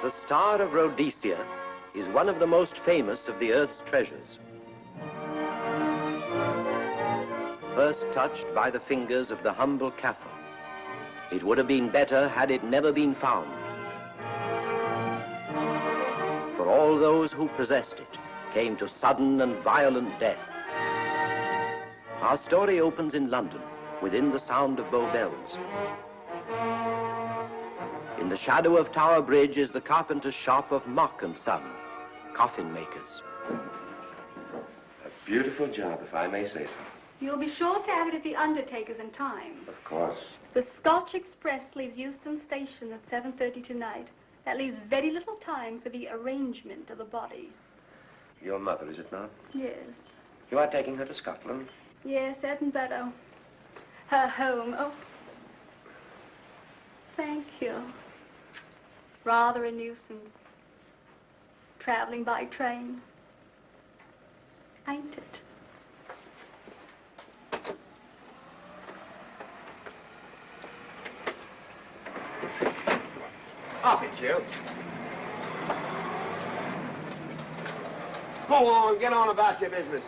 The Star of Rhodesia is one of the most famous of the Earth's treasures. First touched by the fingers of the humble Kaffir, it would have been better had it never been found. For all those who possessed it came to sudden and violent death. Our story opens in London, within the sound of Bow Bells. In the shadow of Tower Bridge is the carpenter's shop of Mock & Son, coffin makers. A beautiful job, if I may say so. You'll be sure to have it at the undertaker's in time. Of course. The Scotch Express leaves Euston Station at 7:30 tonight. That leaves very little time for the arrangement of the body. Your mother, is it not? Yes. You are taking her to Scotland? Yes, Edinburgh. Her home. Oh. Thank you. Rather a nuisance. Traveling by train. Ain't it? Up it, you. Go on, get on about your business.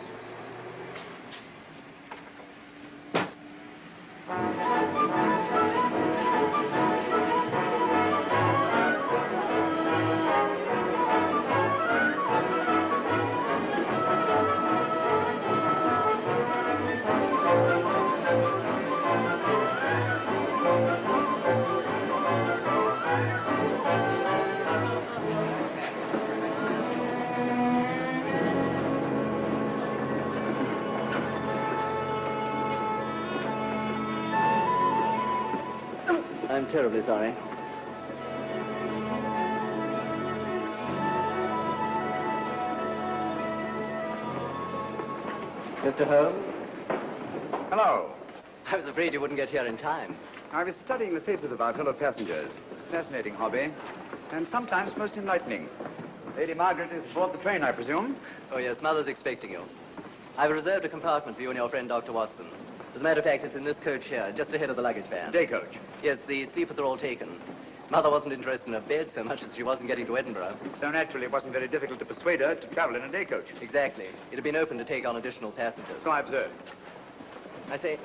I'm terribly sorry. Mr. Holmes? Hello. I was afraid you wouldn't get here in time. I was studying the faces of our fellow passengers. Fascinating hobby, and sometimes most enlightening. Lady Margaret is aboard the train, I presume? Oh, yes, Mother's expecting you. I've reserved a compartment for you and your friend, Dr. Watson. As a matter of fact, it's in this coach here, just ahead of the luggage van. Day coach? Yes, the sleepers are all taken. Mother wasn't interested in a bed so much as she wasn't getting to Edinburgh. So naturally, it wasn't very difficult to persuade her to travel in a day coach. Exactly. It had been open to take on additional passengers. So I observed. I say,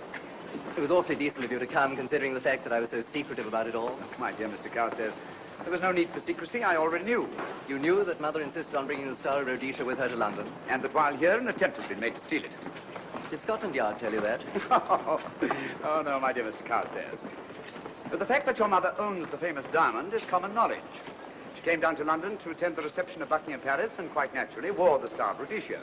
it was awfully decent of you to come, considering the fact that I was so secretive about it all. My dear Mr. Carstairs, there was no need for secrecy. I already knew. You knew that Mother insisted on bringing the Star of Rhodesia with her to London? And that while here, an attempt has been made to steal it. Did Scotland Yard tell you that? Oh, no, my dear Mr. Carstairs. But the fact that your mother owns the famous diamond is common knowledge. She came down to London to attend the reception of Buckingham Palace and quite naturally wore the Star of Rhodesia.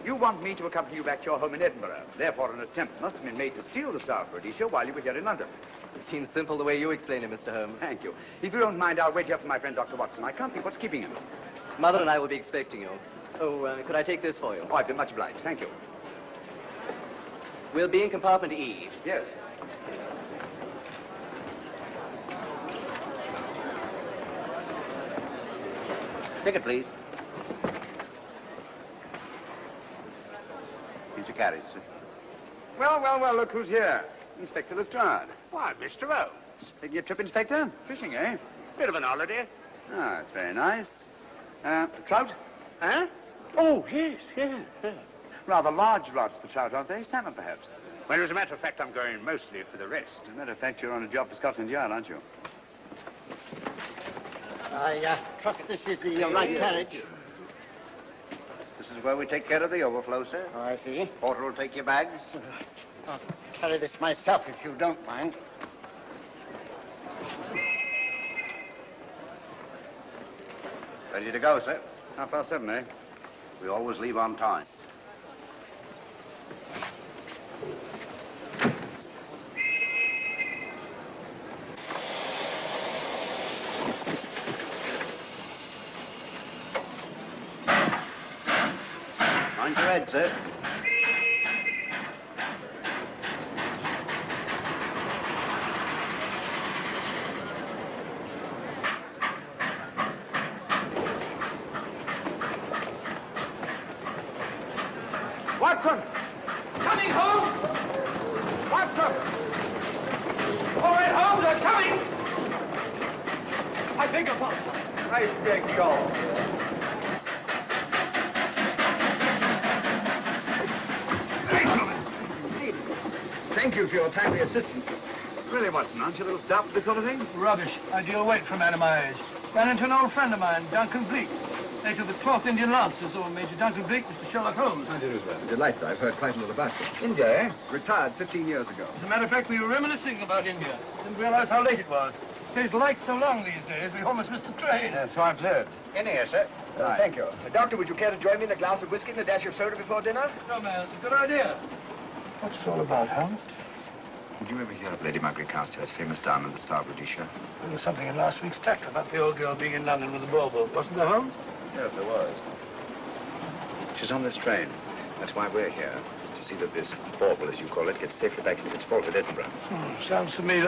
You want me to accompany you back to your home in Edinburgh. Therefore, an attempt must have been made to steal the Star of Rhodesia while you were here in London. It seems simple the way you explain it, Mr. Holmes. Thank you. If you don't mind, I'll wait here for my friend, Dr. Watson. I can't think what's keeping him. Mother and I will be expecting you. Oh, could I take this for you? Oh, I'd be much obliged. Thank you. We'll be in compartment E. Yes. Ticket, please. Here's your carriage, sir. Well, look who's here. Inspector Lestrade. Why, Mr. Holmes. Taking a trip, Inspector? Fishing, eh? Bit of an holiday. Ah, it's very nice. Trout? Huh? Oh, yes. Rather large rods for trout, aren't they? Salmon, perhaps? Well, as a matter of fact, I'm going mostly for the rest. As a matter of fact, you're on a job for Scotland Yard, aren't you? I trust this is the right carriage. This is where we take care of the overflow, sir. Oh, I see. Porter will take your bags. I'll carry this myself if you don't mind. Ready to go, sir? 7:30, eh? We always leave on time. Mind your head, sir. Watson! Coming, Holmes! Watson! All right, Holmes, they're coming! I beg your pardon. I beg yours. Thank you for your timely assistance. Really, Watson, aren't you a little stout for this sort of thing? Rubbish. Ideal weight for a man of my age. Ran into an old friend of mine, Duncan Bleak. Late of the 12th Indian Lancers, or Major Duncan Bleak, Mr. Sherlock Holmes. How do you do, sir? Delighted. I've heard quite a lot about you. India, eh? Retired 15 years ago. As a matter of fact, we were reminiscing about India. Didn't realize how late it was. Stays light so long these days, we almost missed the train. Yes, so I've heard. In here, sir. Thank you. Doctor, would you care to join me in a glass of whiskey and a dash of soda before dinner? No, man, it's a good idea. What's it all about, Holmes? Did you ever hear of Lady Margaret Carstairs' famous diamond, the Star of Rhodesia? There was something in last week's tract about the old girl being in London with a bauble, wasn't there, Holmes? Yes, there was. She's on this train. That's why we're here. To see that this bauble, as you call it, gets safely back into its vault at Edinburgh. Sounds to me...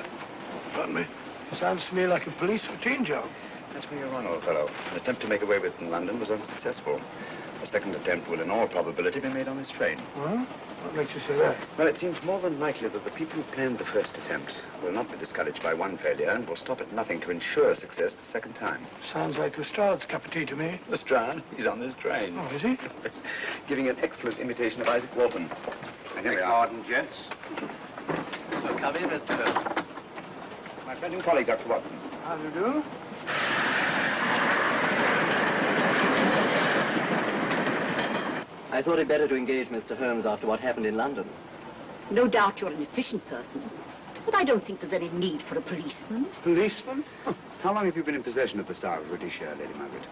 Pardon me. Sounds to me like a police routine job. That's where you're wrong, old fellow. An attempt to make away with it in London was unsuccessful. A second attempt will, in all probability, be made on this train. Well, what makes you say that? Well, it seems more than likely that the people who planned the first attempt will not be discouraged by one failure and will stop at nothing to ensure success the second time. Sounds like Lestrade's cup of tea to me. Lestrade? He's on this train. Oh, is he? Giving an excellent imitation of Isaac Walton. And here we are. Pardon, gents. So come in, Mr. Holmes. My friend and colleague, Dr. Watson. How do you do? I thought it better to engage Mr. Holmes after what happened in London. No doubt you're an efficient person, but I don't think there's any need for a policeman. Policeman? How long have you been in possession of the Star of Rhodesia, Lady Margaret?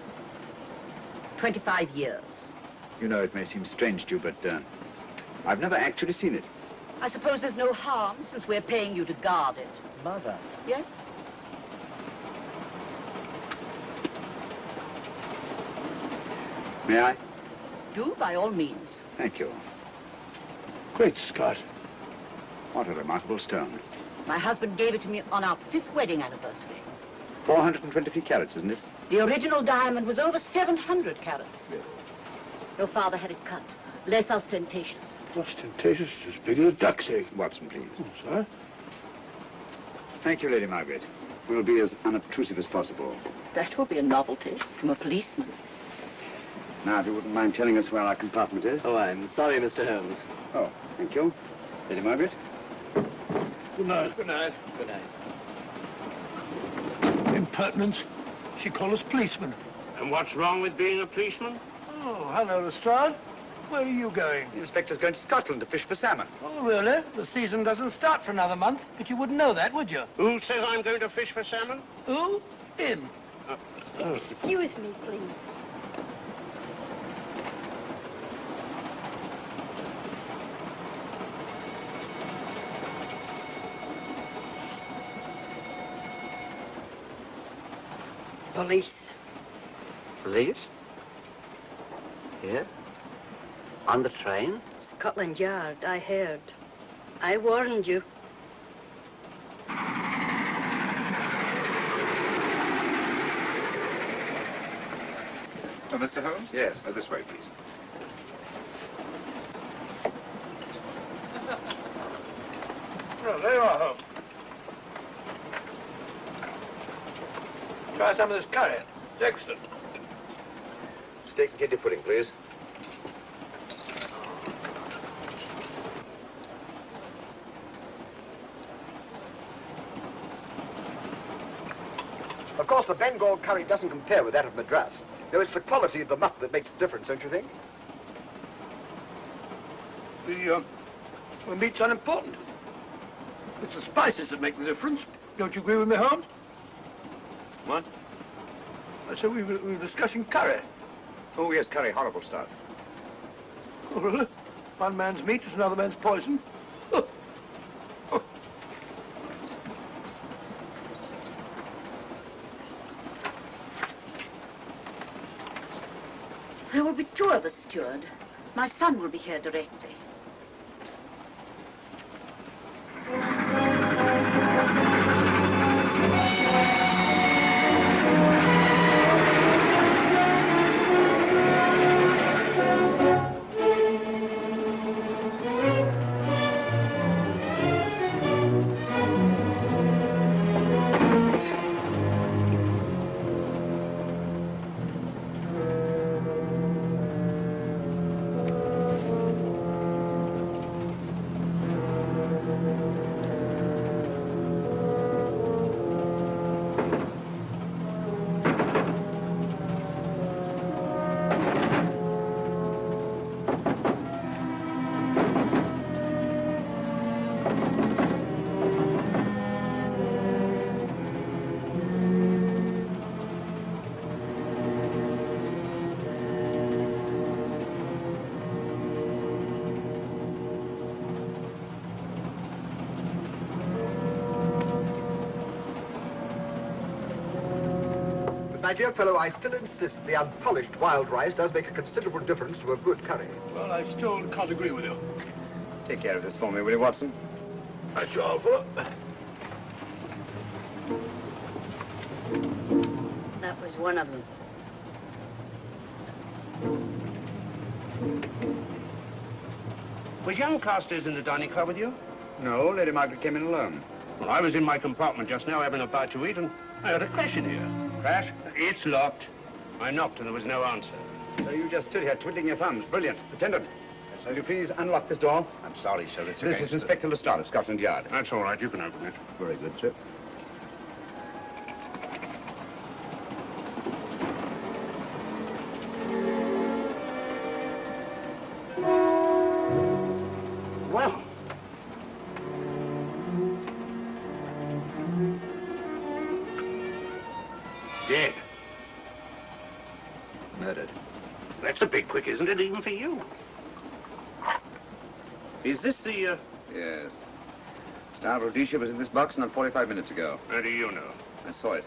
25 years. You know, it may seem strange to you, but I've never actually seen it. I suppose there's no harm since we're paying you to guard it. Mother. Yes? May I? Do, by all means. Thank you. Great Scott. What a remarkable stone. My husband gave it to me on our 5th wedding anniversary. 423 carats, isn't it? The original diamond was over 700 carats. Yeah. Your father had it cut, less ostentatious. Ostentatious, as big as a duck's egg. Watson, please. Oh, sir? Thank you, Lady Margaret. We'll be as unobtrusive as possible. That will be a novelty from a policeman. Now, if you wouldn't mind telling us where our compartment is. Oh, I'm sorry, Mr. Holmes. Oh, thank you. Lady Margaret? Good night. Good night. Good night. Impertinence. She called us policemen. And what's wrong with being a policeman? Oh, hello, Lestrade. Where are you going? The inspector's going to Scotland to fish for salmon. Oh, really? The season doesn't start for another month, but you wouldn't know that, would you? Who says I'm going to fish for salmon? Who? Him. Excuse me, please. Police. Police? Here? On the train? Scotland Yard, I heard. I warned you. Oh, Mr. Holmes? Yes, this way, please. Oh, there you are, Holmes. Try some of this curry. It's excellent. Steak and kidney pudding, please. Of course, the Bengal curry doesn't compare with that of Madras. No, it's the quality of the mutton that makes the difference, don't you think? The meat's unimportant. It's the spices that make the difference. Don't you agree with me, Holmes? What? I said we were discussing curry. Oh, yes, curry, horrible stuff. Oh, really? One man's meat is another man's poison. There will be 2 of us, steward. My son will be here directly. My dear fellow, I still insist the unpolished wild rice does make a considerable difference to a good curry. Well, I still can't agree with you. Take care of this for me, will you, Watson? That's your offer. That was one of them. Was young Carstairs in the dining car with you? No, Lady Margaret came in alone. Well, I was in my compartment just now having a bite to eat, and I heard a crash in here. Crash? It's locked. I knocked and there was no answer. So you just stood here twiddling your thumbs. Brilliant. Attendant, will you please unlock this door? I'm sorry, sir. This is Inspector Lestrade of Scotland Yard. That's all right. You can open it. Very good, sir. Well, Dead. Murdered. That's a bit quick, isn't it, even for you? Is this the, Yes. Star Rhodesia was in this box not 45 minutes ago. How do you know? I saw it.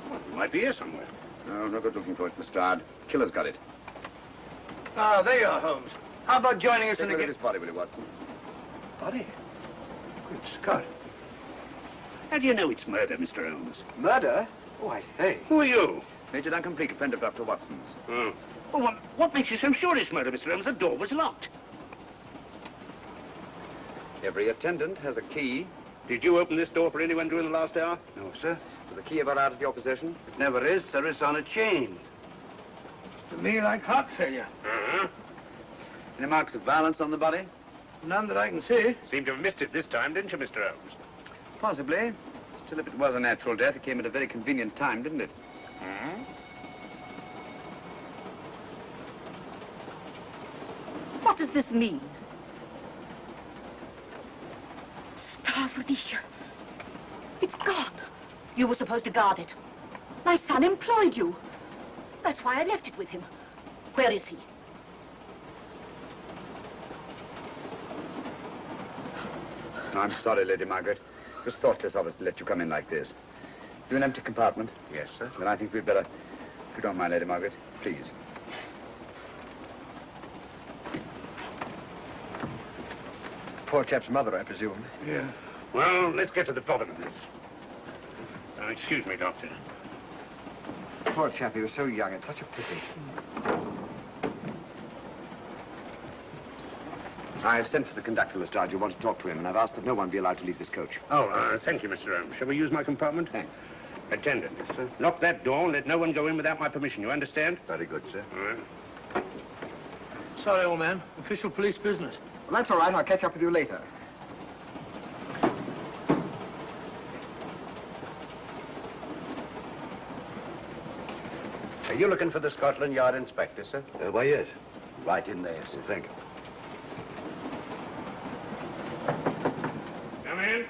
Well, it might be here somewhere. No, no good looking for it, Lestrade. Killer's got it. Ah, there you are, Holmes. How about joining us Take in a the look at this body, will you, Watson? Body? Good Scott. How do you know it's murder, Mr. Holmes? Murder? Oh, I say. Who are you? Major Duncan Bleak, a friend of Dr. Watson's. Oh. Well, what makes you so sure it's murder, Mr. Holmes? The door was locked. Every attendant has a key. Did you open this door for anyone during the last hour? no, sir. With the key ever out of your possession? It never is, sir. It's on a chain. To me, like heart failure. Uh-huh. Any marks of violence on the body? None that I can see. Seemed to have missed it this time, didn't you, Mr. Holmes? Possibly. Still, if it was a natural death, it came at a very convenient time, didn't it? Hmm? What does this mean? Star Rhodesia. It's gone. You were supposed to guard it. My son employed you. That's why I left it with him. Where is he? I'm sorry, Lady Margaret. It was thoughtless of us to let you come in like this. You an empty compartment? Yes, sir. Then I think we'd better, if you don't mind, Lady Margaret, please. Poor chap's mother, I presume. Yeah. Well, let's get to the bottom of this. Excuse me, Doctor. Poor chap, he was so young. It's such a pity. I've sent for the conductor, Lestrade. You want to talk to him, and I've asked that no one be allowed to leave this coach. Oh, thank you, Mr. Holmes. Shall we use my compartment? Thanks. Attendant, lock that door and let no one go in without my permission. You understand? Very good, sir. All right. Sorry, old man. Official police business. Well, that's all right. I'll catch up with you later. Are you looking for the Scotland Yard inspector, sir? Why, yes. Right in there, sir. Thank you. Come in.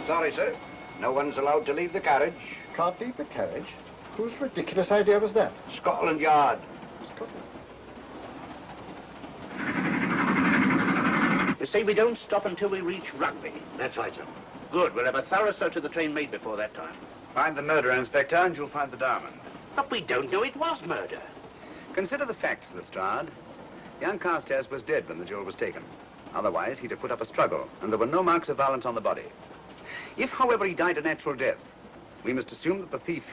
Sorry, sir. No one's allowed to leave the carriage. Can't leave the carriage? Whose ridiculous idea was that? Scotland Yard. You say we don't stop until we reach Rugby. That's right, sir. Good. We'll have a thorough search of the train made before that time. Find the murderer, Inspector, and you'll find the diamond. But we don't know it was murder. Consider the facts, Lestrade. Young Carstairs was dead when the jewel was taken. Otherwise, he'd have put up a struggle, and there were no marks of violence on the body. If, however, he died a natural death, we must assume that the thief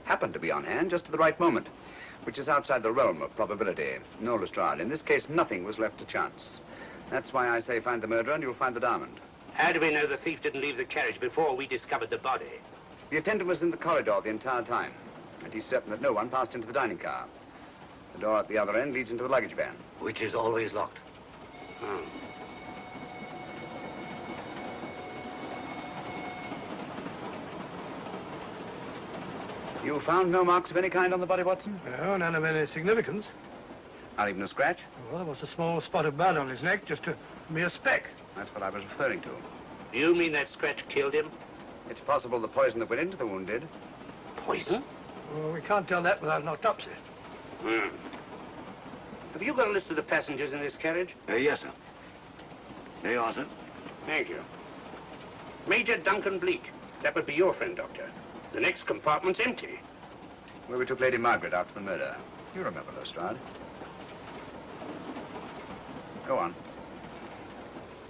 happened to be on hand just at the right moment, which is outside the realm of probability. No, Lestrade, in this case, nothing was left to chance. That's why I say find the murderer and you'll find the diamond. How do we know the thief didn't leave the carriage before we discovered the body? The attendant was in the corridor the entire time, and he's certain that no one passed into the dining car. The door at the other end leads into the luggage van. Which is always locked. Oh. You found no marks of any kind on the body, Watson? No, none of any significance. Not even a scratch? Well, there was a small spot of blood on his neck, just a mere speck. That's what I was referring to. You mean that scratch killed him? It's possible the poison that went into the wound did. Poison? Well, we can't tell that without an autopsy. Hmm. Have you got a list of the passengers in this carriage? Yes, sir. There you are, sir. Thank you. Major Duncan Bleak. That would be your friend, Doctor. The next compartment's empty. Where we took Lady Margaret after the murder. You remember, Lestrade. Go on.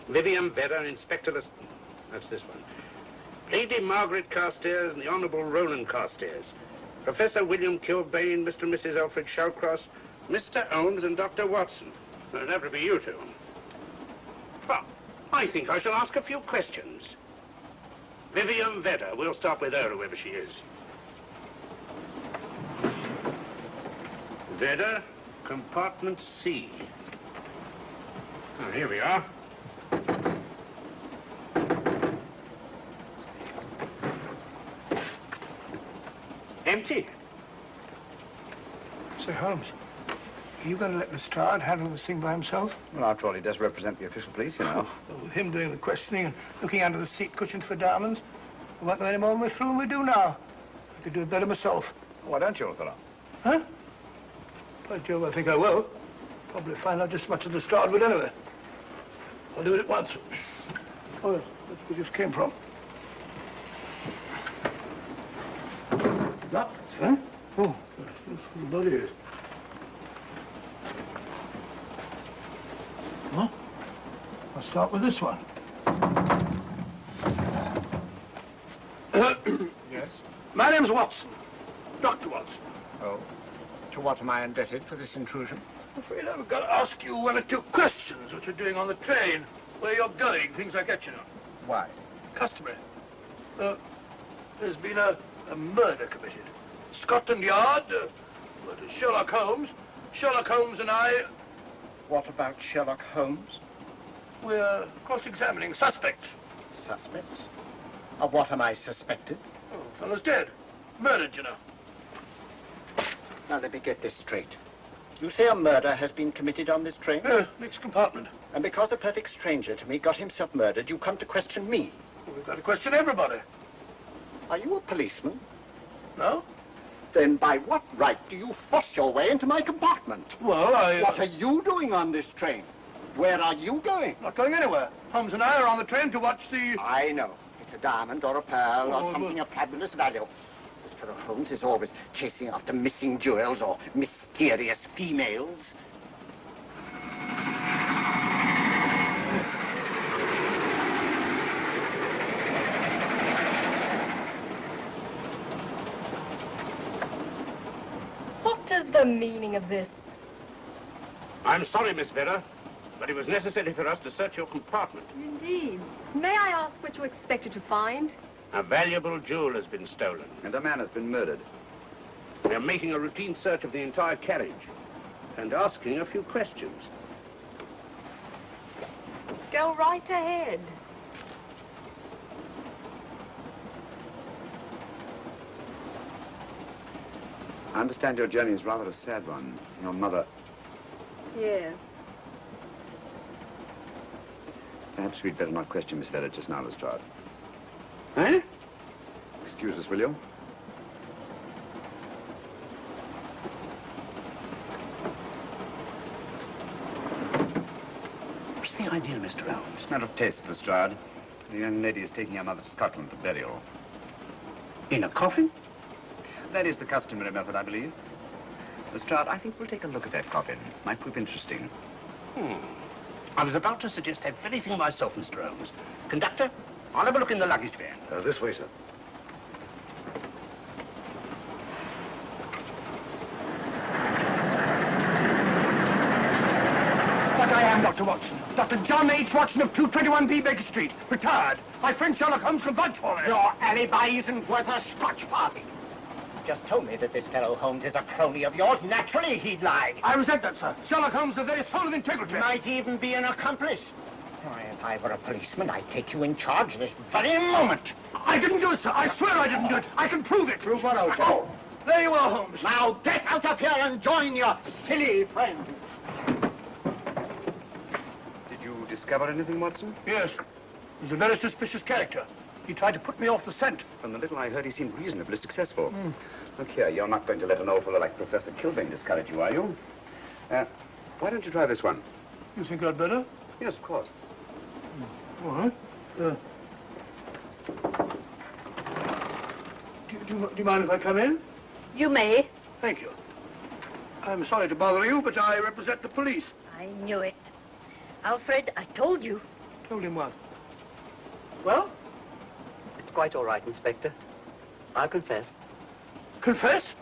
Vivian Vedder, Inspector That's this one. Lady Margaret Carstairs and the Honourable Roland Carstairs. Professor William Kilbane, Mr. and Mrs. Alfred Shawcross, Mr. Holmes and Dr. Watson. Well, that would be you two. Well, I think I shall ask a few questions. Vivian Vedder. We'll start with her, whoever she is. Vedder, compartment C. Oh, here we are. Empty. Say, Holmes, are you going to let Lestrade handle this thing by himself? Well, after all, he does represent the official police, you know. Well, with him doing the questioning and looking under the seat cushions for diamonds, we won't know any more than we're through and we do now. I could do it better myself. Why don't you, old fellow? Huh? By Jove, I think I will. Probably find out just as much as Lestrade would anyway. I'll do it at once. Oh, yes, that's where we just came from. Locked, huh? Oh, the body is. Huh? I'll start with this one. Yes? My name's Watson. Dr. Watson. Oh. To what am I indebted for this intrusion? I'm afraid I've got to ask you one or two questions. What you're doing on the train, where you're going, things like that, you know. Why? Customary. There's been a murder committed. Scotland Yard, Sherlock Holmes. Sherlock Holmes and I, What about Sherlock Holmes? we're cross-examining suspects. Suspects? Of what am I suspected? Oh, fellow's dead. Murdered, you know. Now, let me get this straight. You say a murder has been committed on this train? Next compartment. And because a perfect stranger to me got himself murdered, you come to question me? Well, we've got to question everybody. Are you a policeman? No? Then by what right do you force your way into my compartment? Well, What are you doing on this train? Where are you going? Not going anywhere. Holmes and I are on the train to watch the... I know. It's a diamond or a pearl or Oh, something of fabulous value. This fellow Holmes is always chasing after missing jewels or mysterious females. What is the meaning of this? I'm sorry, Miss Vedder, but it was necessary for us to search your compartment. Indeed. May I ask what you expected to find? A valuable jewel has been stolen. And a man has been murdered. We are making a routine search of the entire carriage and asking a few questions. Go right ahead. I understand your journey is rather a sad one. Your mother... Yes. Perhaps we'd better not question Miss Vedder just now, Lestrade. Eh? Excuse us, will you? What's the idea, Mr. Holmes? It's a matter of taste, Lestrade. The young lady is taking her mother to Scotland for burial. In a coffin? That is the customary method, I believe. Lestrade, I think we'll take a look at that coffin. Might prove interesting. I was about to suggest that very thing myself, Mr. Holmes. Conductor, I'll have a look in the luggage van. This way, sir. But I am Dr. Watson. Dr. John H. Watson of 221B Baker Street. Retired. My friend Sherlock Holmes can vouch for me. Your alibi isn't worth a Scotch party. Just told me that this fellow Holmes is a crony of yours. Naturally, he'd lie. I resent that, sir. Sherlock Holmes is the very soul of integrity. Might even be an accomplice. Why, if I were a policeman, I'd take you in charge this very moment. I didn't do it, sir. I swear I didn't do it. I can prove it. Prove what, old chap? Oh, There you are, Holmes. Now get out of here and join your silly friends. Did you discover anything, Watson? Yes. He's a very suspicious character. He tried to put me off the scent. From the little I heard, he seemed reasonably successful. Look here, you're not going to let an old fellow like Professor Kilbane discourage you, are you? Why don't you try this one? You think I'd better? Yes, of course. All right. Do you mind if I come in? You may. Thank you. I'm sorry to bother you, but I represent the police. I knew it. Alfred, I told you. Told him what? Well? It's quite all right, Inspector. I'll confess. Confess?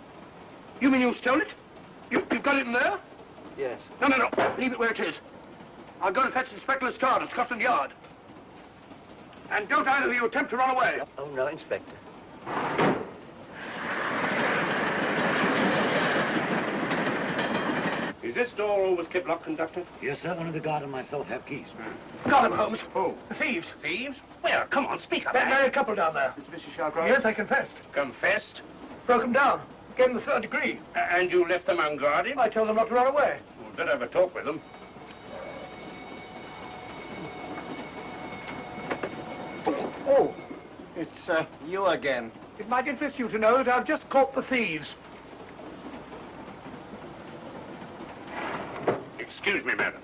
You mean you stole it? You've got it in there? Yes. No. Leave it where it is. I'll go and fetch Inspector Lestrade at Scotland Yard. And don't either of you attempt to run away. Oh, no, Inspector. Is this door always kept locked, Conductor? Yes, sir. Only the guard and myself have keys. Got him, Holmes. Who? The thieves. Thieves? Where? Come on, speak up. That married couple down there. Mr. Shalcroft? Yes, I confessed. Confessed? Broke them down. Gave them the 3rd degree. And you left them unguarded? I told them not to run away. We'd better have a talk with them. Oh, it's you again. It might interest you to know that I've just caught the thieves. Excuse me, madam.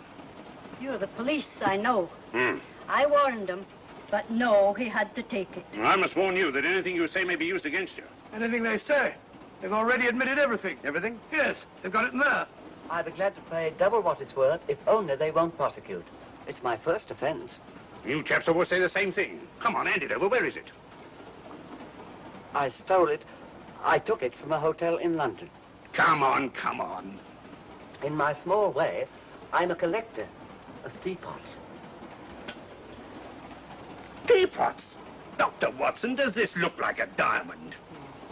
You're the police, I know. Hmm. I warned him, but no, he had to take it. I must warn you that anything you say may be used against you. Anything they say. They've already admitted everything. Everything? Yes, they've got it in there. I'll be glad to pay double what it's worth if only they won't prosecute. It's my first offense. You chaps always say the same thing. Come on, hand it over. Where is it? I stole it. I took it from a hotel in London. Come on. In my small way, I'm a collector of teapots. Teapots? Dr. Watson, does this look like a diamond?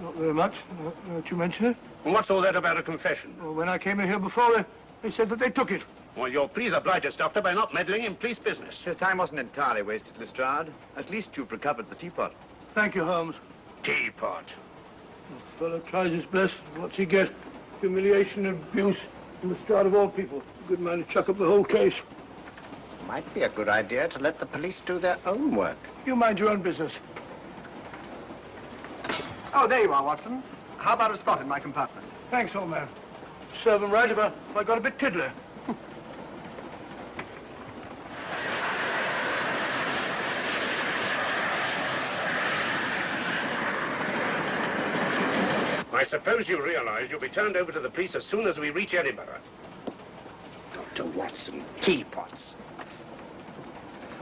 Not very much, now that you mention it. And what's all that about a confession? Well, when I came in here before, they said that they took it. Well, you'll please oblige us, Doctor, by not meddling in police business. His time wasn't entirely wasted, Lestrade. At least you've recovered the teapot. Thank you, Holmes. Teapot. The fellow tries his best. What's he get? Humiliation and abuse from the start of all people. A good man to chuck up the whole case. Might be a good idea to let the police do their own work. You mind your own business. Oh, there you are, Watson. How about a spot in my compartment? Thanks, old man. Serve him right if I got a bit tiddly. I suppose you realize you'll be turned over to the police as soon as we reach Edinburgh. Dr. Watson, teapots.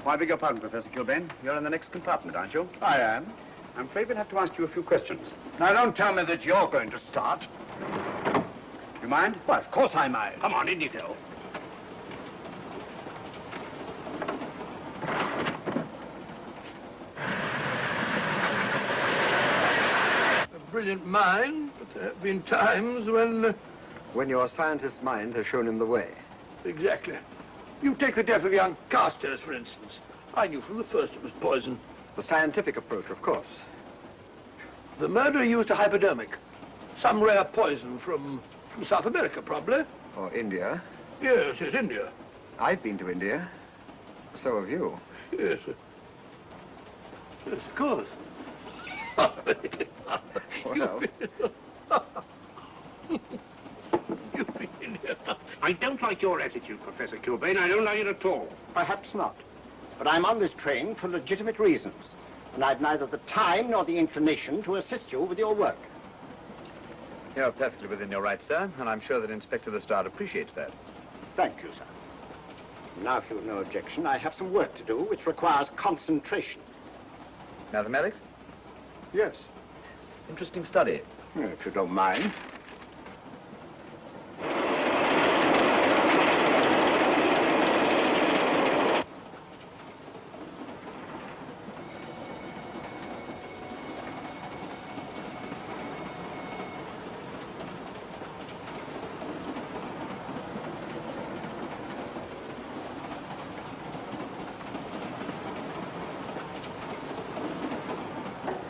Well, I beg your pardon, Professor Kilbane. You're in the next compartment, aren't you? I am. I'm afraid we'll have to ask you a few questions. Now, don't tell me that you're going to start. You mind? Well, of course I mind. Come on, in you go. A brilliant mind, but there have been times when... When your scientist's mind has shown him the way. Exactly. You take the death of young Carstairs, for instance. I knew from the first it was poison. The scientific approach, of course. The murderer used a hypodermic. Some rare poison from South America, probably. Or India. Yes, India. I've been to India. So have you. Yes. Yes, of course. Well, You've been in here. I don't like your attitude, Professor Kilbane. I don't like it at all. Perhaps not. But I'm on this train for legitimate reasons. And I've neither the time nor the inclination to assist you with your work. You're perfectly within your rights, sir, and I'm sure that Inspector Lestrade appreciates that. Thank you, sir. Now, if you've no objection, I have some work to do which requires concentration. Mathematics? Yes. Interesting study. If you don't mind.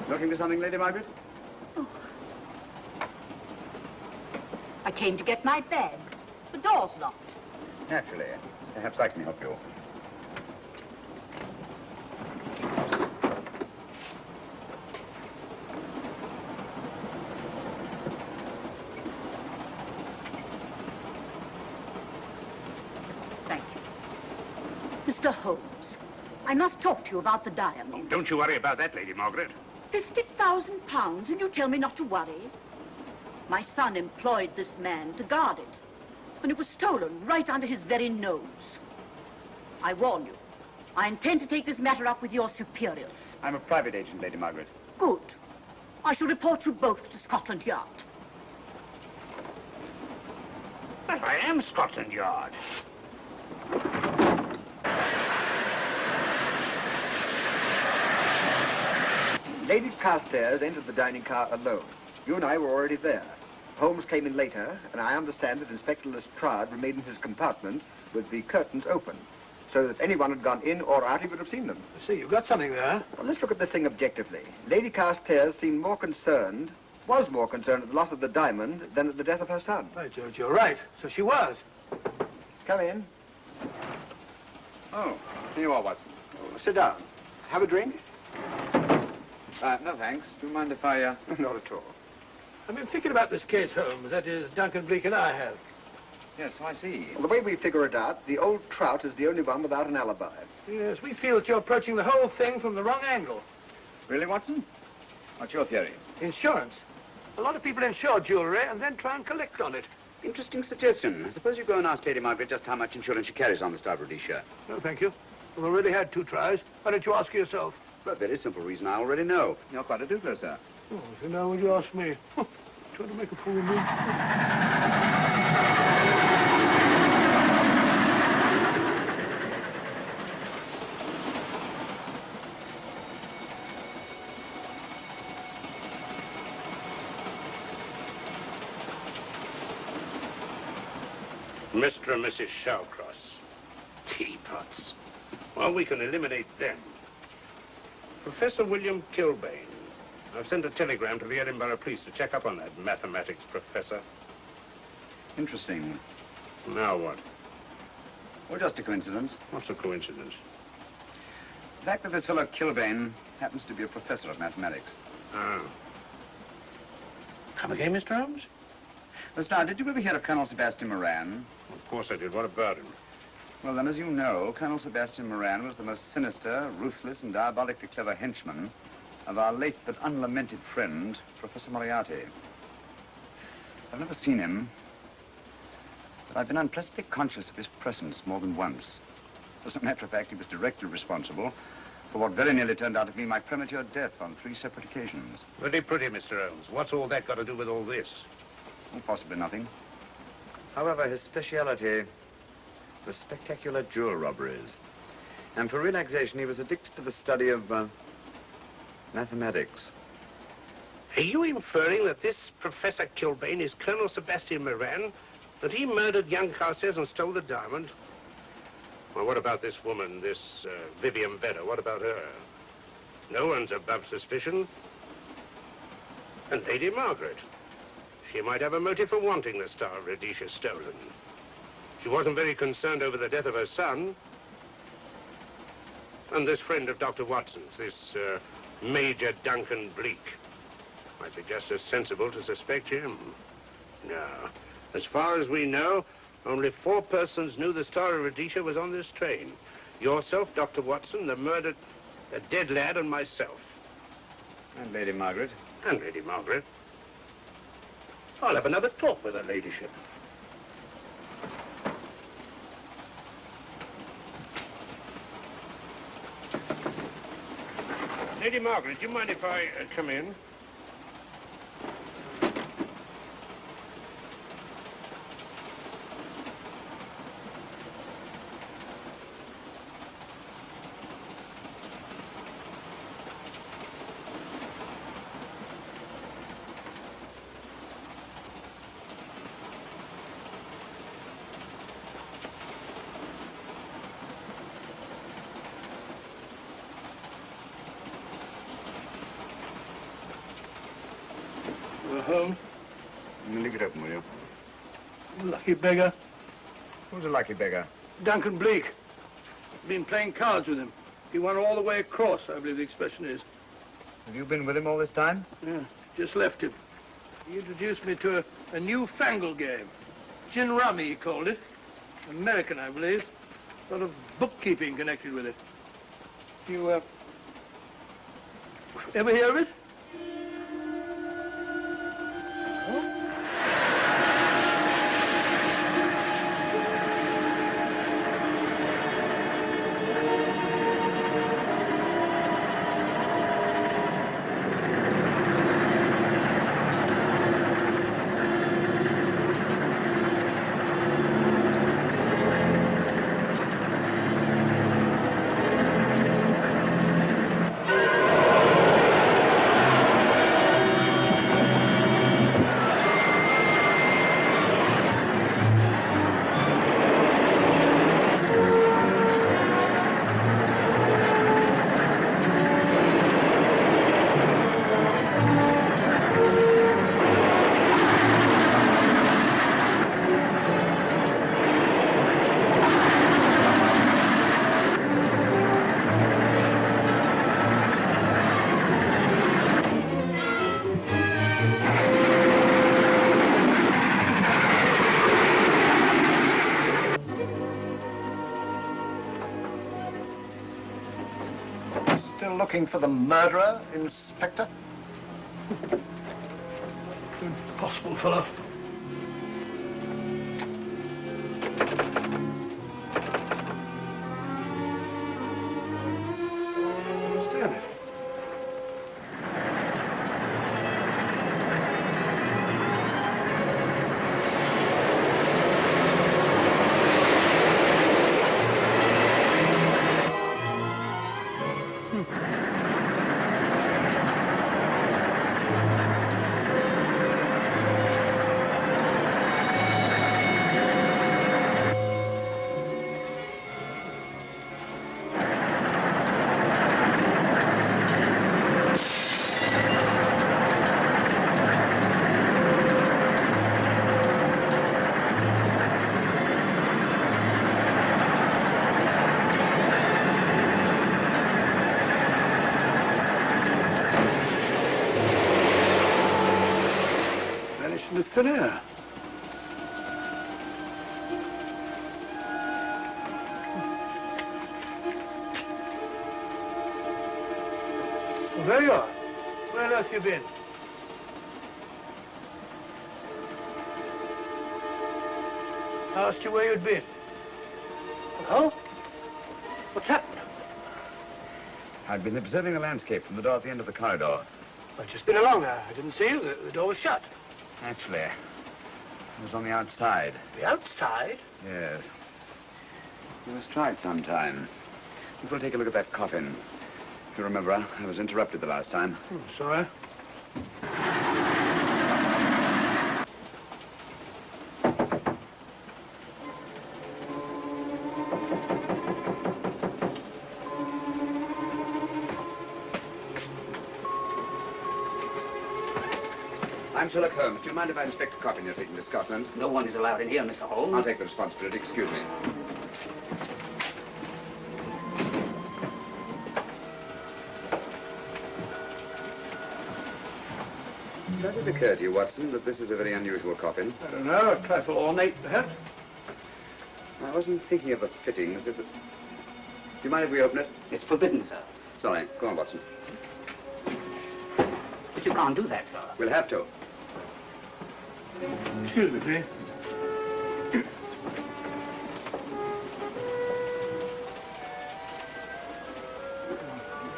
Looking for something, Lady Margaret? came to get my bag. The door's locked. Naturally. Perhaps I can help you. Thank you. Mr. Holmes, I must talk to you about the diamond. Oh, don't you worry about that, Lady Margaret. £50,000, and you tell me not to worry? My son employed this man to guard it, and it was stolen right under his very nose. I warn you, I intend to take this matter up with your superiors. I'm a private agent, Lady Margaret. Good. I shall report you both to Scotland Yard. But I am Scotland Yard. Lady Carstairs entered the dining car alone. You and I were already there. Holmes came in later, and I understand that Inspector Lestrade remained in his compartment with the curtains open, so that anyone had gone in or out, he would have seen them. I see, you've got something there. Well, let's look at this thing objectively. Lady Carstairs seemed more concerned, was more concerned at the loss of the diamond than at the death of her son. Right, George, you're right. So she was. Come in. Oh, here you are, Watson. Oh, sit down. Have a drink? No, thanks. Do you mind if I, Not at all. I've been thinking about this case, Holmes. That is, Duncan Bleak and I have. Yes, so I see. Well, the way we figure it out, the old trout is the only one without an alibi. Yes, we feel that you're approaching the whole thing from the wrong angle. Really, Watson? What's your theory? Insurance. A lot of people insure jewelry and then try and collect on it. Interesting suggestion. Suppose you go and ask Lady Margaret just how much insurance she carries on the Starboard Rhodesia. No, thank you. We've already had 2 tries. Why don't you ask her yourself? For a very simple reason I already know. You're quite a doodler, sir. Oh, so now would you ask me? Trying to make a fool of me. Mr. and Mrs. Shawcross. Teapots. Well, we can eliminate them. Professor William Kilbane. I've sent a telegram to the Edinburgh police to check up on that mathematics professor. Interesting. Now what? Well, just a coincidence. What's a coincidence? The fact that this fellow Kilbane happens to be a professor of mathematics. Ah. Come again, Mr. Holmes? Lestrade, did you ever hear of Colonel Sebastian Moran? Of course I did. What about him? Well, then, as you know, Colonel Sebastian Moran was the most sinister, ruthless, and diabolically clever henchman of our late but unlamented friend, Professor Moriarty. I've never seen him, but I've been unpleasantly conscious of his presence more than once. As a matter of fact, he was directly responsible for what very nearly turned out to be my premature death on 3 separate occasions. Very pretty, Mr. Holmes. What's all that got to do with all this? Well, possibly nothing. However, his speciality was spectacular jewel robberies. And for relaxation, he was addicted to the study of mathematics. Are you inferring that this Professor Kilbane is Colonel Sebastian Moran? That he murdered young Carstairs and stole the diamond? Well, what about this woman, this Vivian Vedder? What about her? No one's above suspicion. And Lady Margaret. She might have a motive for wanting the Star of Rhodesia stolen. She wasn't very concerned over the death of her son. And this friend of Dr. Watson's, this Major Duncan Bleak, might be just as sensible to suspect him. No. As far as we know, only 4 persons knew the Star of Rhodesia was on this train. Yourself, Dr. Watson, the dead lad, and myself. And Lady Margaret. And Lady Margaret. I'll have another talk with her ladyship. Lady Margaret, do you mind if I come in? Home? Leave it open, will you? Lucky beggar. Who's a lucky beggar? Duncan Bleak. Been playing cards with him. He won all the way across, I believe the expression is. Have you been with him all this time? Yeah, just left him. He introduced me to a newfangled game. Gin rummy, he called it. American, I believe. A lot of bookkeeping connected with it. You, ever hear of it? Still looking for the murderer, Inspector? Impossible, fellow. Stand it. Vanished into thin air. Well, there you are. Where on earth you been? I asked you where you'd been. Hello? What's happened? I've been observing the landscape from the door at the end of the corridor. I've just been along there. I didn't see you. The door was shut. Actually, it was on the outside. The outside? Yes. We must try it sometime. We'll take a look at that coffin. You remember, I was interrupted the last time. Sorry. I'm Sherlock Holmes. Do you mind if I inspect a coffin you're taking to Scotland? No one is allowed in here, Mr. Holmes. I'll take the responsibility. Excuse me. Does it occur to you, Watson, that this is a very unusual coffin? I don't know. A trifle ornate, perhaps. I wasn't thinking of the fittings. Do you mind if we open it? It's forbidden, sir. Sorry. Go on, Watson. But you can't do that, sir. We'll have to. Excuse me, please.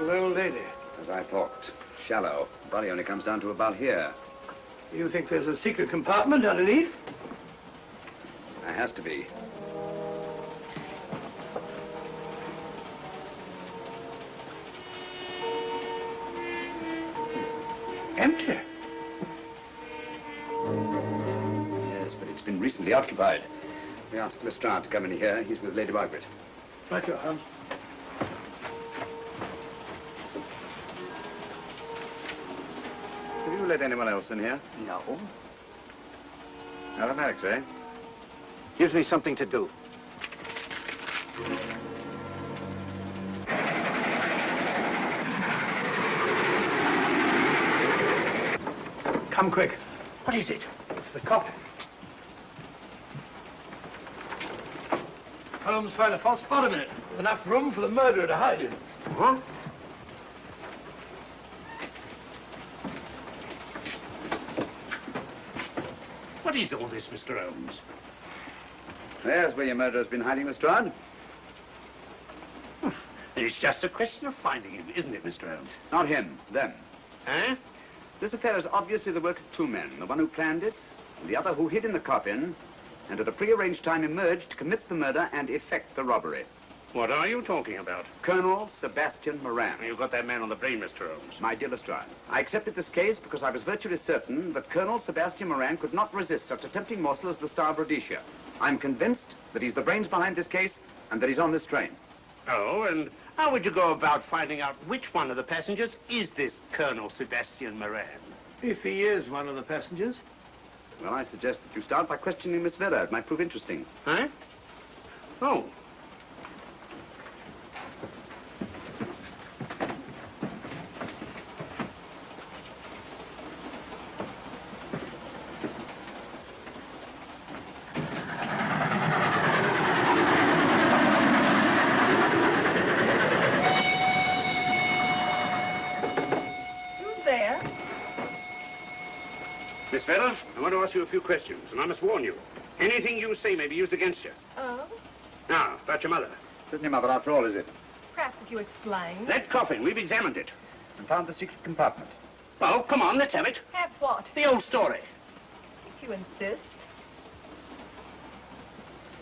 Little old lady. As I thought. Shallow. Body only comes down to about here. You think there's a secret compartment underneath? There has to be. Empty. Yes, but it's been recently occupied. We asked Lestrade to come in here. He's with Lady Margaret. Right, your Holmes. Have you let anyone else in here? No. Mathematics, eh? Gives me something to do. Come quick. What is it? It's the coffin. Holmes found a false bottom in it. Enough room for the murderer to hide in. Huh? What is all this, Mr. Holmes? There's where your murderer's been hiding, Lestrade. It's just a question of finding him, isn't it, Mr. Holmes? Not him, them. Eh? This affair is obviously the work of two men, the one who planned it, and the other who hid in the coffin, and at a prearranged time emerged to commit the murder and effect the robbery. What are you talking about? Colonel Sebastian Moran. You got that man on the brain, Mr. Holmes. My dear Lestrade, I accepted this case because I was virtually certain that Colonel Sebastian Moran could not resist such a tempting morsel as the Star of Rhodesia. I'm convinced that he's the brains behind this case and that he's on this train. Oh, and how would you go about finding out which one of the passengers is this Colonel Sebastian Moran? If he is one of the passengers. Well, I suggest that you start by questioning Miss Vera. It might prove interesting. Huh? Oh. Miss Vera, I want to ask you a few questions, and I must warn you. Anything you say may be used against you. Oh? Now, about your mother. It isn't your mother after all, is it? Perhaps if you explain. That coffin, we've examined it. And found the secret compartment. Oh, come on, let's have it. Have what? The old story. If you insist.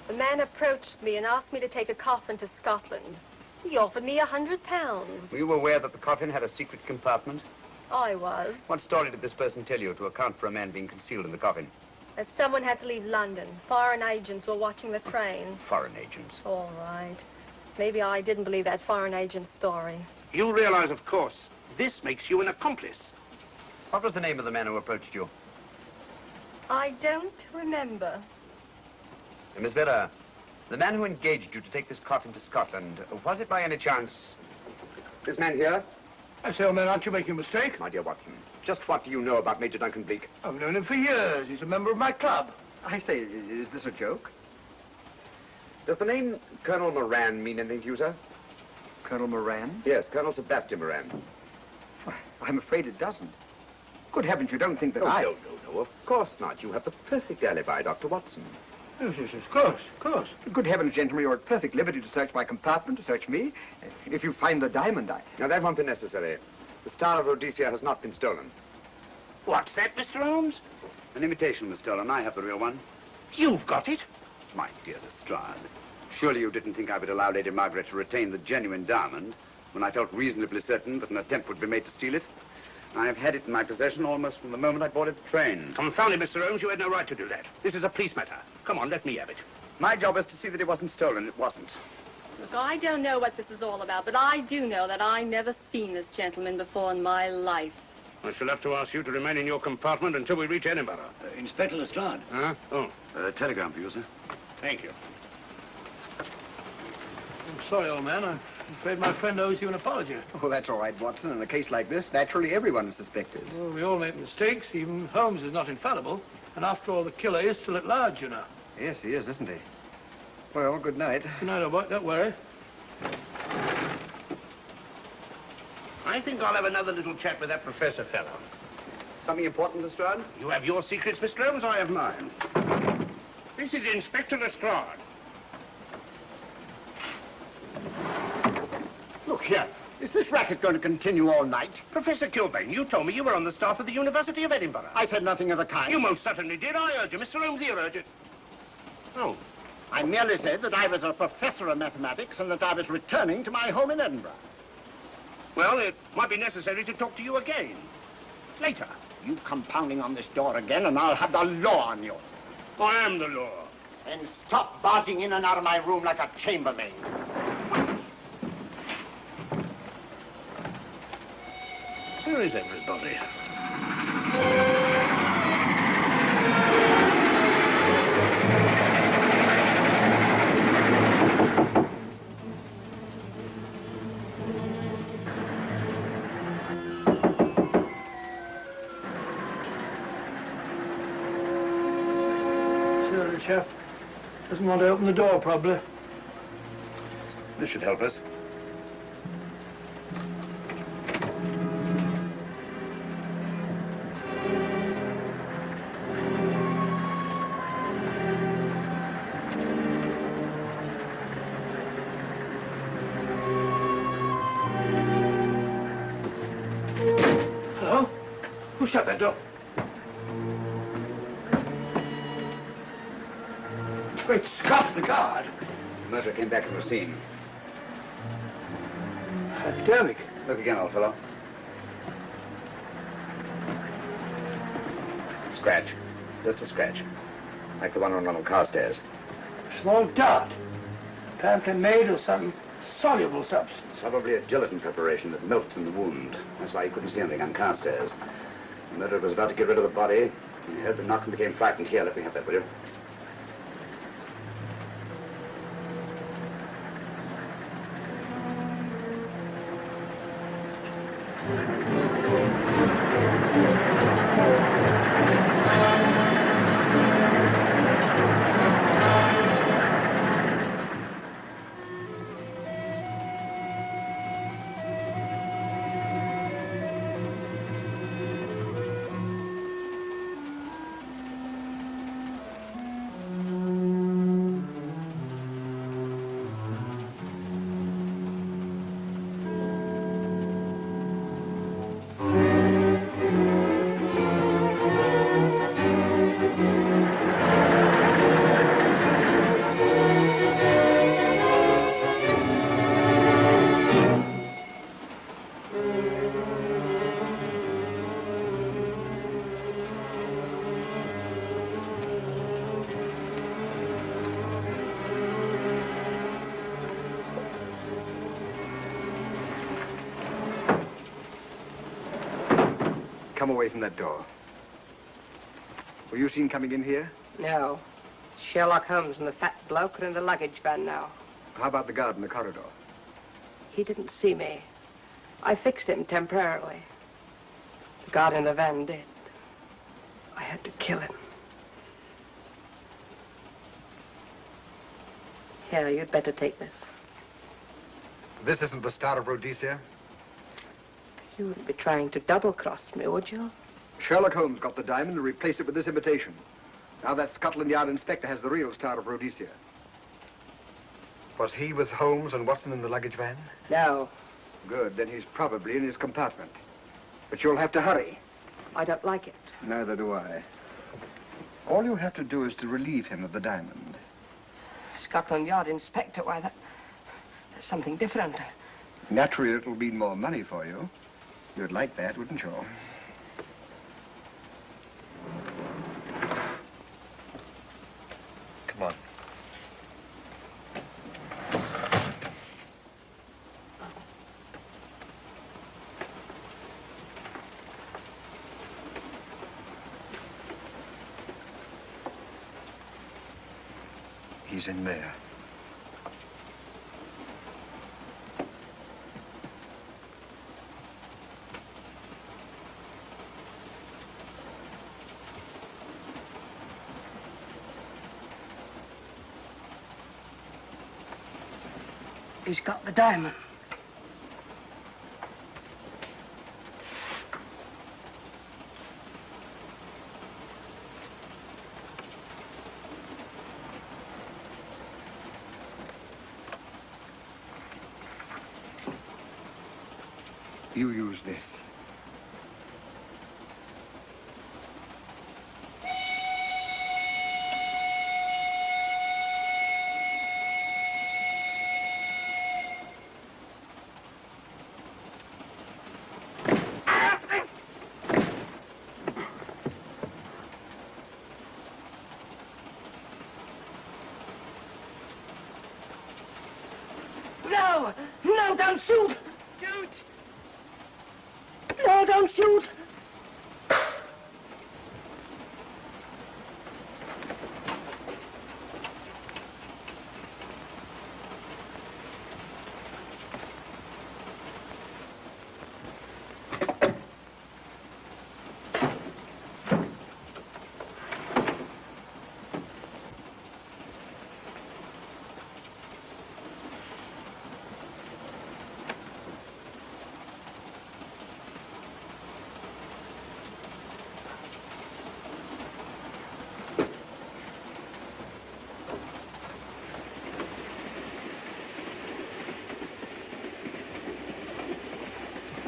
The man approached me and asked me to take a coffin to Scotland. He offered me £100. Were you aware that the coffin had a secret compartment? I was. What story did this person tell you to account for a man being concealed in the coffin? That someone had to leave London. Foreign agents were watching the train. Foreign agents. All right. Maybe I didn't believe that foreign agent story. You realize, of course, this makes you an accomplice. What was the name of the man who approached you? I don't remember. Miss Vera, the man who engaged you to take this coffin to Scotland, was it by any chance this man here? I say, old man, aren't you making a mistake? My dear Watson, just what do you know about Major Duncan Bleak? I've known him for years. He's a member of my club. I say, is this a joke? Does the name Colonel Moran mean anything to you, sir? Colonel Moran? Yes, Colonel Sebastian Moran. I'm afraid it doesn't. Good heavens, you don't think that No, of course not. You have the perfect alibi, Dr. Watson. Yes, of course, of course. Good heavens, gentlemen, you're at perfect liberty to search my compartment, to search me. If you find the diamond, Now, that won't be necessary. The Star of Rhodesia has not been stolen. What's that, Mr. Holmes? An imitation was stolen. I have the real one. You've got it? My dear Lestrade, surely you didn't think I would allow Lady Margaret to retain the genuine diamond when I felt reasonably certain that an attempt would be made to steal it? I have had it in my possession almost from the moment I boarded the train. Confound it, Mr. Holmes, you had no right to do that. This is a police matter. Come on, let me have it. My job is to see that it wasn't stolen. It wasn't. Look, I don't know what this is all about, but I do know that I never seen this gentleman before in my life. I shall have to ask you to remain in your compartment until we reach Edinburgh. Inspector Lestrade. Huh? Oh. Telegram for you, sir. Thank you. I'm sorry, old man. I'm afraid my friend owes you an apology. Oh, that's all right, Watson. In a case like this, naturally everyone is suspected. Well, we all make mistakes. Even Holmes is not infallible. And after all, the killer is still at large, you know. Yes, he is, isn't he? Well, good night. Good night, old boy. Don't worry. I think I'll have another little chat with that professor fellow. Something important, Lestrade? You have your secrets, Mr. Holmes, I have mine. This is Inspector Lestrade. Look here. Is this racket going to continue all night? Professor Kilbane, you told me you were on the staff of the University of Edinburgh. I said nothing of the kind. You most certainly did. I urge you. Mr. Holmes here urged it. Oh. I merely said that I was a professor of mathematics and that I was returning to my home in Edinburgh. Well, it might be necessary to talk to you again. Later. You come pounding on this door again and I'll have the law on you. I am the law. Then stop barging in and out of my room like a chambermaid. Where is everybody? The chap doesn't want to open the door, probably. This should help us. Hello? Who shut that door? Great Scott, the guard. The murderer came back from the scene. Derrick. Look again, old fellow. Scratch. Just a scratch. Like the one on Ronald Carstairs. Small dot. Apparently made of some soluble substance. Probably a gelatin preparation that melts in the wound. That's why you couldn't see anything on Carstairs. The murderer was about to get rid of the body. He heard the knock and became frightened. Here, let me have that, will you? Come away from that door. Were you seen coming in here? No. Sherlock Holmes and the fat bloke are in the luggage van now. How about the guard in the corridor? He didn't see me. I fixed him temporarily. The guard in the van did. I had to kill him. Here, you'd better take this. This isn't the Star of Rhodesia? You wouldn't be trying to double-cross me, would you? Sherlock Holmes got the diamond and replaced it with this imitation. Now that Scotland Yard inspector has the real Star of Rhodesia. Was he with Holmes and Watson in the luggage van? No. Good, then he's probably in his compartment. But you'll have to hurry. I don't like it. Neither do I. All you have to do is to relieve him of the diamond. Scotland Yard inspector, why, that's something different. Naturally, it'll mean more money for you. You'd like that, wouldn't you? Come on. He's in there. He's got the diamond. You use this. No! No, don't shoot! Don't! No, don't shoot!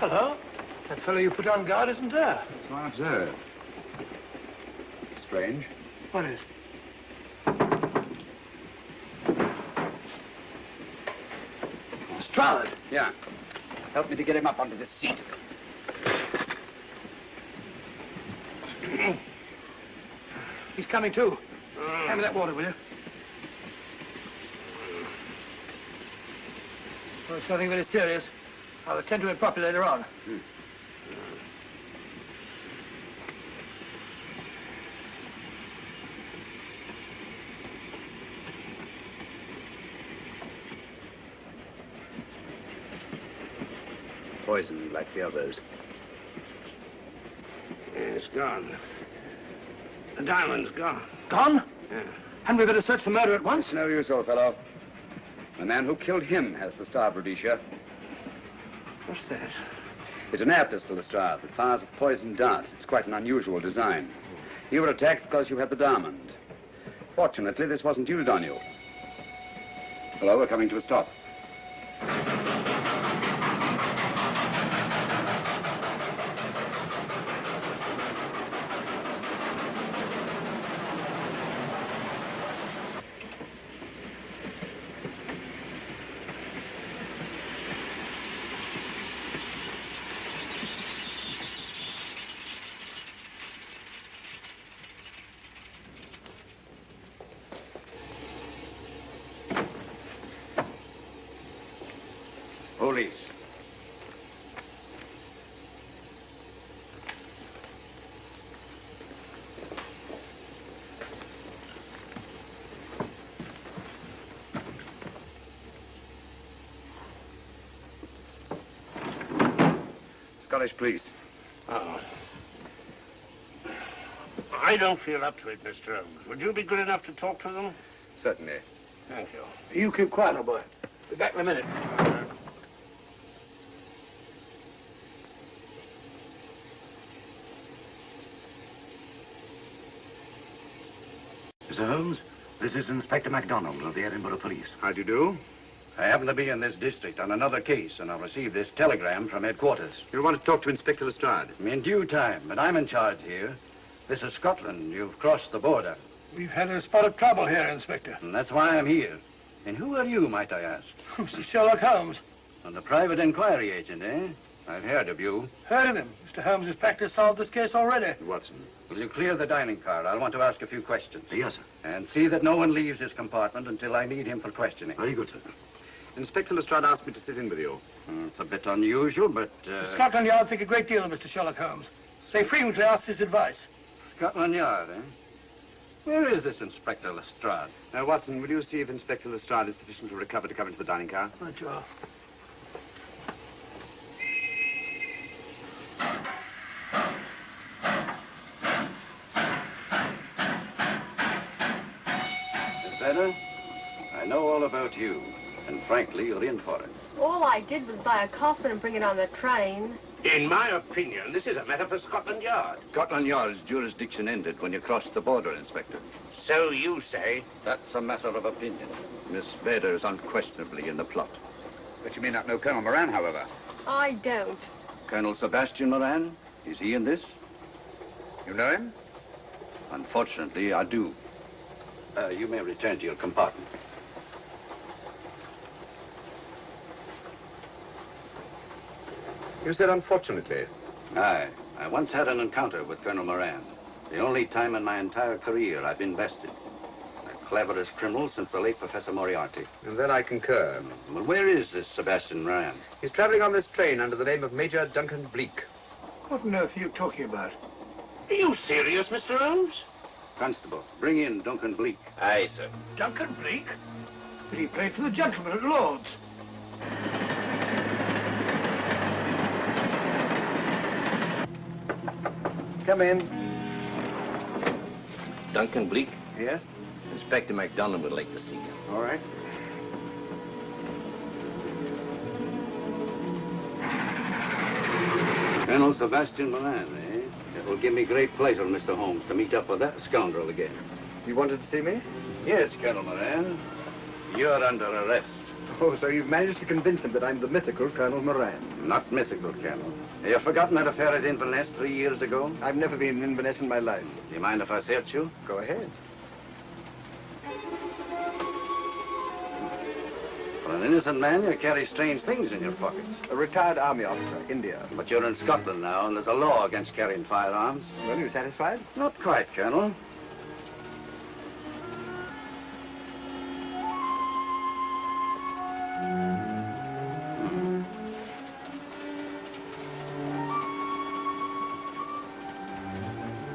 Hello. That fellow you put on guard isn't there. So I observe. Strange. What is? Stroud. Yeah. Help me to get him up onto this seat. He's coming too. Hand me that water, will you? Well, it's nothing very serious. I'll attend to it properly later on. Poisoned like the others. Yeah, it's gone. The diamond's gone. Gone? Yeah. Hadn't we better search the murder at once? It's no use, old fellow. The man who killed him has the star, Rhodesia. What's that? It's an air pistol, Lestrade, that fires a poisoned dart. It's quite an unusual design. You were attacked because you had the diamond. Fortunately, this wasn't used on you. Hello, we're coming to a stop. Police. Scottish police. Oh. I don't feel up to it, Mr. Holmes. Would you be good enough to talk to them? Certainly. Thank you. You keep quiet, old boy. Be back in a minute. Mr. Holmes, this is Inspector MacDonald of the Edinburgh Police. How do you do? I happen to be in this district on another case, and I've received this telegram from headquarters. You want to talk to Inspector Lestrade? In due time, but I'm in charge here. This is Scotland. You've crossed the border. We've had a spot of trouble here, Inspector. And that's why I'm here. And who are you, might I ask? Mr. Sherlock Holmes. And the private inquiry agent, eh? I've heard of you. Heard of him. Mr. Holmes has practically solved this case already. Watson. Will you clear the dining car? I'll want to ask a few questions. Yes, sir. And see that no one leaves his compartment until I need him for questioning. Very good, sir. Inspector Lestrade asked me to sit in with you. It's a bit unusual, but... Scotland Yard think a great deal of Mr. Sherlock Holmes. They frequently ask his advice. Scotland Yard, eh? Where is this Inspector Lestrade? Watson, will you see if Inspector Lestrade is sufficiently recovered to come into the dining car? Right, you are. Miss Vedder, I know all about you, and frankly, you're in for it. All I did was buy a coffin and bring it on the train. In my opinion, this is a matter for Scotland Yard. Scotland Yard's jurisdiction ended when you crossed the border, Inspector. So you say? That's a matter of opinion. Miss Vedder is unquestionably in the plot. But you may not know Colonel Moran, however. I don't. Colonel Sebastian Moran, is he in this? You know him? Unfortunately, I do. You may return to your compartment. You said unfortunately. Aye. I once had an encounter with Colonel Moran. The only time in my entire career I've been bested. The cleverest criminal since the late Professor Moriarty. And that I concur. Well, where is this Sebastian Moran? He's traveling on this train under the name of Major Duncan Bleak. What on earth are you talking about? Are you serious, Mr. Holmes? Constable, bring in Duncan Bleak. Aye, sir. Duncan Bleak? But he played for the gentleman at Lord's. Come in. Duncan Bleak? Yes? Inspector MacDonald would like to see you. All right. Colonel Sebastian Moran, eh? It will give me great pleasure, Mr. Holmes, to meet up with that scoundrel again. You wanted to see me? Yes, Colonel Moran. You're under arrest. Oh, so you've managed to convince him that I'm the mythical Colonel Moran. Not mythical, Colonel. Have you forgotten that affair at Inverness 3 years ago? I've never been in Inverness in my life. Do you mind if I search you? Go ahead. For an innocent man, you carry strange things in your pockets. A retired army officer, India. But you're in Scotland now, and there's a law against carrying firearms. Well, you satisfied? Not quite, Colonel.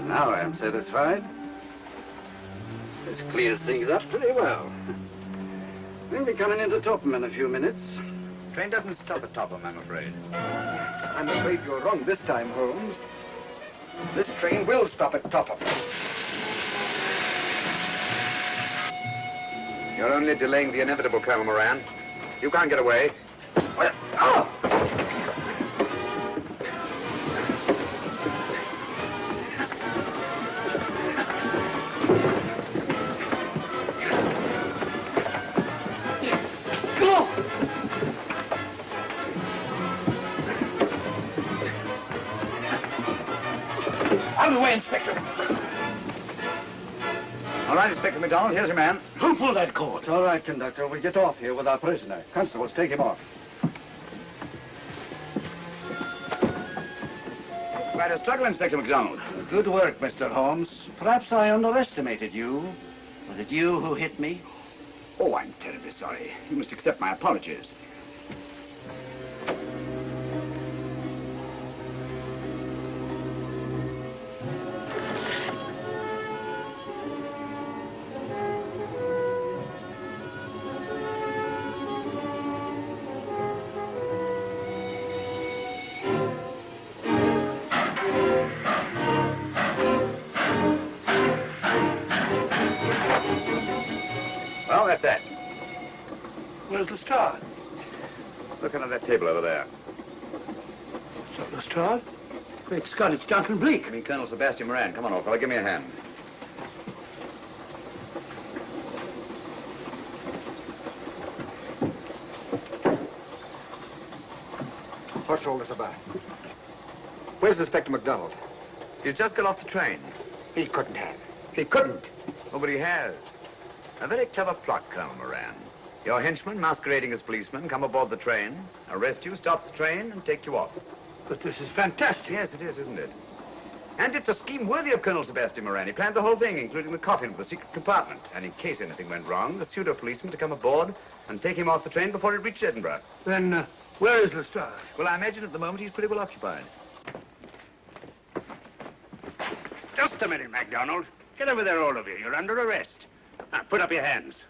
Now I am satisfied. This clears things up pretty well. We'll be coming into Topham in a few minutes. Train doesn't stop at Topham, I'm afraid. I'm afraid you're wrong this time, Holmes. This train will stop at Topham. You're only delaying the inevitable, Colonel Moran. You can't get away. Oh! Out of the way, Inspector. All right, Inspector MacDonald, here's your man. Who pulled that cord? It's all right, Conductor. We'll get off here with our prisoner. Constables, take him off. Quite a struggle, Inspector MacDonald. Good work, Mr. Holmes. Perhaps I underestimated you. Was it you who hit me? Oh, I'm terribly sorry. You must accept my apologies. Well, that's that. Where's Lestrade? Look under that table over there. Is that Lestrade? Great Scott, it's Duncan Bleak. I mean, Colonel Sebastian Moran. Come on, old fella, give me a hand. What's all this about? Where's Inspector MacDonald? He's just got off the train. He couldn't have. He couldn't. Oh, but he has. A very clever plot, Colonel Moran. Your henchmen, masquerading as policemen, come aboard the train, arrest you, stop the train, and take you off. But this is fantastic. Yes, it is, isn't it? And it's a scheme worthy of Colonel Sebastian Moran. He planned the whole thing, including the coffin of the secret compartment. And in case anything went wrong, the pseudo-policeman to come aboard and take him off the train before it reached Edinburgh. Then, where is Lestrade? Well, I imagine at the moment he's pretty well occupied. Just a minute, MacDonald. Get over there, all of you. You're under arrest. Now, put up your hands.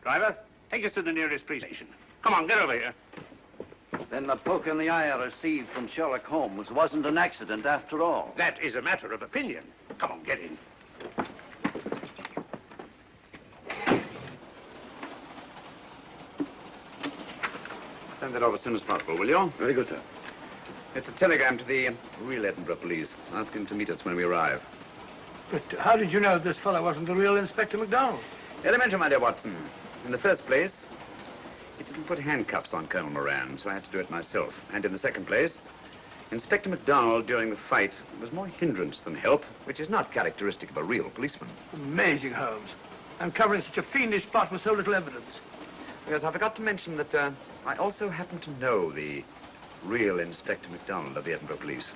Driver, take us to the nearest police station. Come on, get over here. Then the poke in the eye I received from Sherlock Holmes wasn't an accident after all. That is a matter of opinion. Come on, get in. Send that over as soon as possible, will you? Very good, sir. It's a telegram to the real Edinburgh police, asking to meet us when we arrive. But how did you know this fellow wasn't the real Inspector MacDonald? Elementary, my dear Watson. In the first place, he didn't put handcuffs on Colonel Moran, so I had to do it myself. And in the second place, Inspector MacDonald during the fight was more hindrance than help, which is not characteristic of a real policeman. Amazing, Holmes. Uncovering such a fiendish plot with so little evidence. Yes, I forgot to mention that I also happen to know the real Inspector MacDonald of the Edinburgh Police.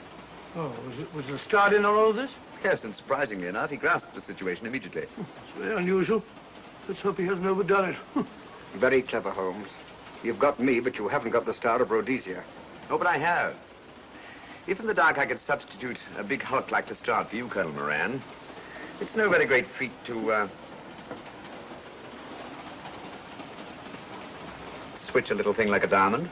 Oh, was Lestrade in on all of this? Yes, and surprisingly enough, he grasped the situation immediately. It's very unusual. Let's hope he hasn't overdone it. Very clever, Holmes. You've got me, but you haven't got the Star of Rhodesia. Oh, but I have. If in the dark I could substitute a big hulk like Lestrade for you, Colonel Moran, it's no very great feat to, switch a little thing like a diamond.